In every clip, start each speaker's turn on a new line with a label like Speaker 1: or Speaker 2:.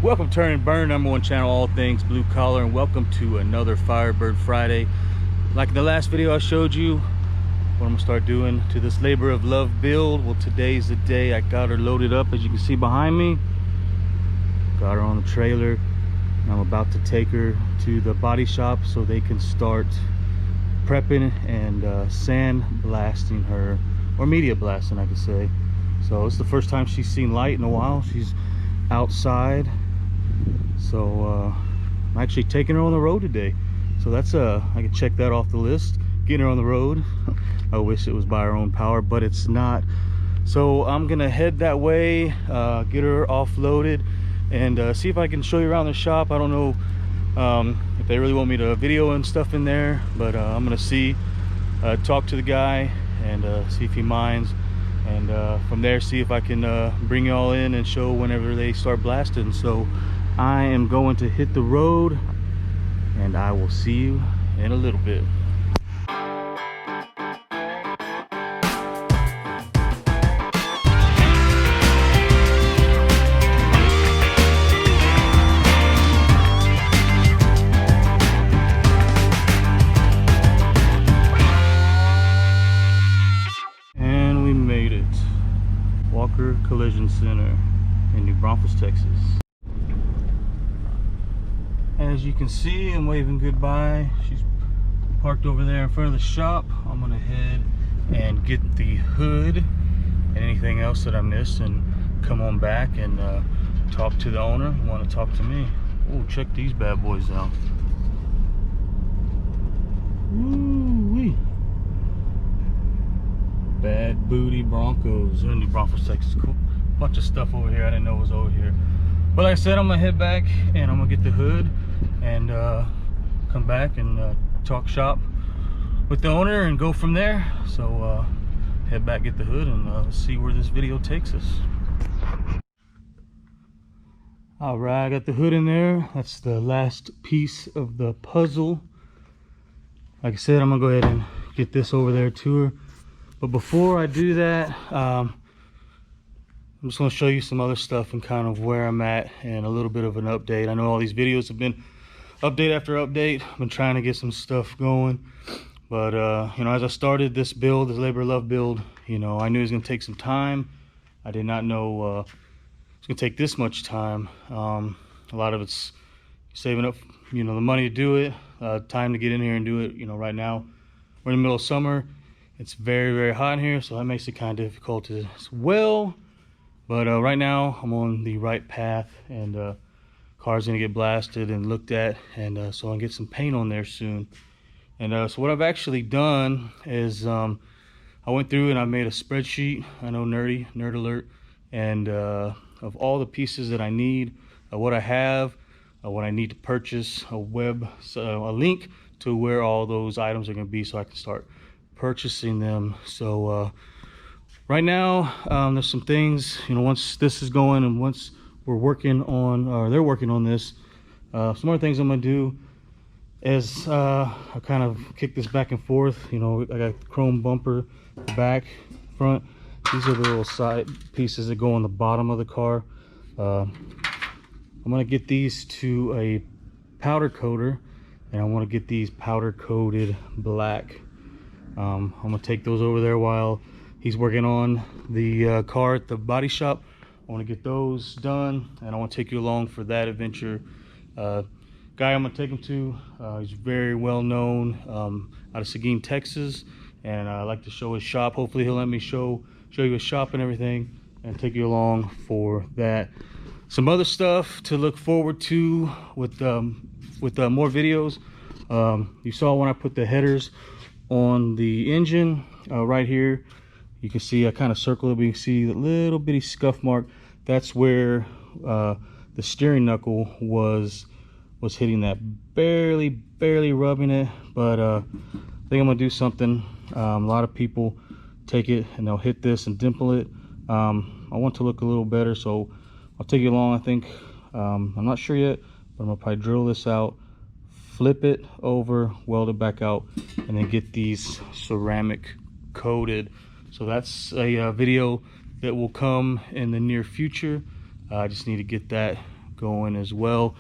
Speaker 1: Welcome to Turnin and Burnin, #1 channel, all things blue collar, and welcome to another Firebird Friday. Like in the last video I showed you what I'm gonna start doing to this labor of love build. Well, today's the day. I got her loaded up, as you can see behind me. Got her on the trailer, and I'm about to take her to the body shop so they can start prepping and sand blasting her, or media blasting, I could say. So it's the first time she's seen light in a while. She's outside, so I'm actually taking her on the road today. So that's I can check that off the list, getting her on the road. I wish it was by her own power, but it's not. So I'm gonna head that way, get her offloaded, and see if I can show you around the shop. I don't know if they really want me to video and stuff in there, but I'm gonna see, talk to the guy and see if he minds, and from there see if I can bring y'all in and show whenever they start blasting. So I am going to hit the road, and I will see you in a little bit. Collision Center in New Braunfels, Texas. As you can see, I'm waving goodbye. She's parked over there in front of the shop. I'm gonna head and get the hood and anything else that I missed, and come on back and talk to the owner who want to talk to me. Oh, check these bad boys out. Woo-wee. Bad Booty Broncos in New Braunfels, Texas. Cool. Bunch of stuff over here I didn't know was over here. But like I said, I'm gonna head back and I'm gonna get the hood and come back and talk shop with the owner and go from there. So head back, get the hood, and see where this video takes us. All right, I got the hood in there. That's the last piece of the puzzle. Like I said, I'm gonna go ahead and get this over there to her. But before I do that, I'm just going to show you some other stuff and kind of where I'm at, and a little bit of an update. I know all these videos have been update after update. I've been trying to get some stuff going, but you know, as I started this build, this labor of love build, you know, I knew it was going to take some time. I did not know it was going to take this much time. A lot of it's saving up, you know, the money to do it, time to get in here and do it. You know, right now we're in the middle of summer. It's very, very hot in here, so that makes it kind of difficult as well. But right now I'm on the right path, and car's gonna get blasted and looked at, and so I'll get some paint on there soon. And so what I've actually done is I went through and I made a spreadsheet. I know, nerd alert, and of all the pieces that I need, what I have, what I need to purchase, a link to where all those items are gonna be, so I can start purchasing them. So right now there's some things, you know, once this is going and once we're working on, or they're working on this, some more things I'm gonna do is I kind of kick this back and forth. You know, I got the chrome bumper, back, front. These are the little side pieces that go on the bottom of the car. I'm gonna get these to a powder coater, and I want to get these powder coated black. I'm gonna take those over there while he's working on the car at the body shop. I want to get those done, and I want to take you along for that adventure. Guy I'm gonna take him to, he's very well known out of Seguin, Texas, and I like to show his shop. Hopefully he'll let me show you his shop and everything, and take you along for that. Some other stuff to look forward to with more videos. You saw when I put the headers on the engine, right here you can see I kind of circled it, but you can see the little bitty scuff mark. That's where the steering knuckle was hitting that, barely rubbing it. But I think I'm gonna do something. A lot of people take it and they'll hit this and dimple it. I want to look a little better, so I'll take you along. I think I'm not sure yet, but I'm gonna probably drill this out, flip it over, weld it back out, and then get these ceramic coated. So that's a video that will come in the near future. I just need to get that going as well.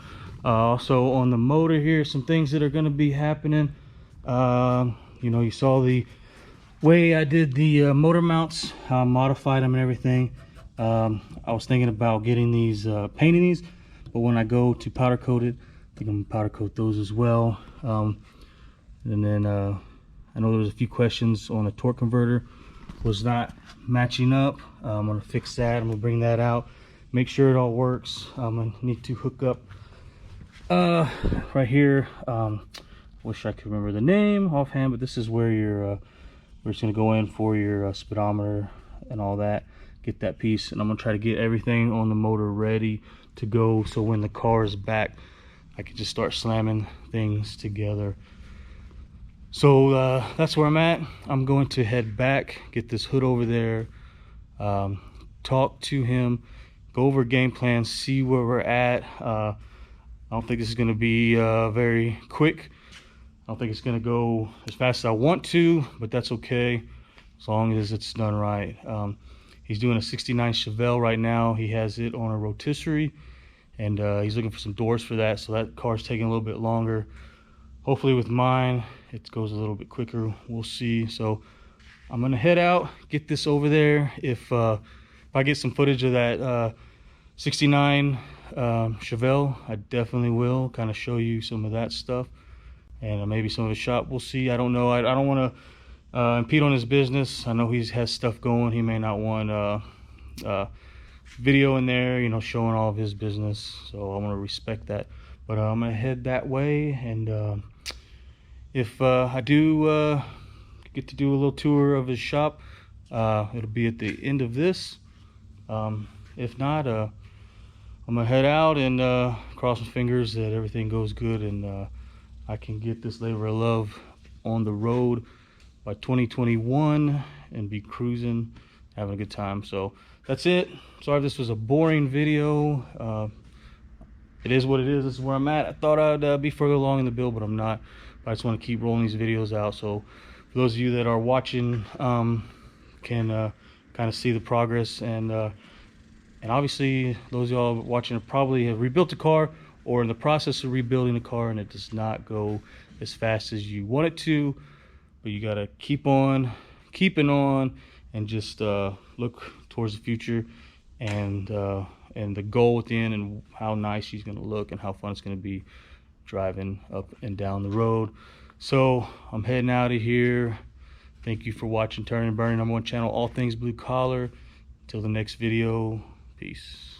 Speaker 1: Also on the motor here, some things that are going to be happening. You know, you saw the way I did the motor mounts, how I modified them and everything. I was thinking about getting these, painting these, but when I go to powder coat it, I think I'm gonna powder coat those as well. And then I know there was a few questions on the torque converter was not matching up. I'm gonna fix that. I'm gonna bring that out, make sure it all works. I'm gonna need to hook up right here. Wish I could remember the name offhand, but this is where your we're just gonna go in for your speedometer and all that, get that piece, and I'm gonna try to get everything on the motor ready to go, so when the car is back I can just start slamming things together. So that's where I'm at. I'm going to head back, get this hood over there, talk to him, go over game plans, see where we're at. I don't think this is gonna be very quick. I don't think it's gonna go as fast as I want to, but that's okay as long as it's done right. He's doing a 69 Chevelle right now. He has it on a rotisserie, and he's looking for some doors for that, so that car's taking a little bit longer. Hopefully with mine it goes a little bit quicker, we'll see. So I'm gonna head out, get this over there. If I get some footage of that 69 Chevelle, I definitely will kind of show you some of that stuff, and maybe some of his shop, we'll see. I don't know. I don't want to impede on his business. I know he has stuff going. He may not want video in there, you know, showing all of his business, so I want to respect that. But I'm gonna head that way, and if I do get to do a little tour of his shop, it'll be at the end of this. If not, I'm gonna head out and cross my fingers that everything goes good, and I can get this labor of love on the road by 2021 and be cruising, having a good time. So that's it. Sorry if this was a boring video. It is what it is. This is where I'm at. I thought I'd be further along in the build, but I'm not. But I just want to keep rolling these videos out, so for those of you that are watching can kind of see the progress, and obviously those of y'all watching probably have rebuilt the car or in the process of rebuilding the car, and it does not go as fast as you want it to, but you got to keep on keeping on and just look towards the future, and the goal at the end, and how nice she's going to look and how fun it's going to be driving up and down the road. So I'm heading out of here. Thank you for watching Turnin and Burnin, #1 channel, all things blue collar. Till the next video, peace.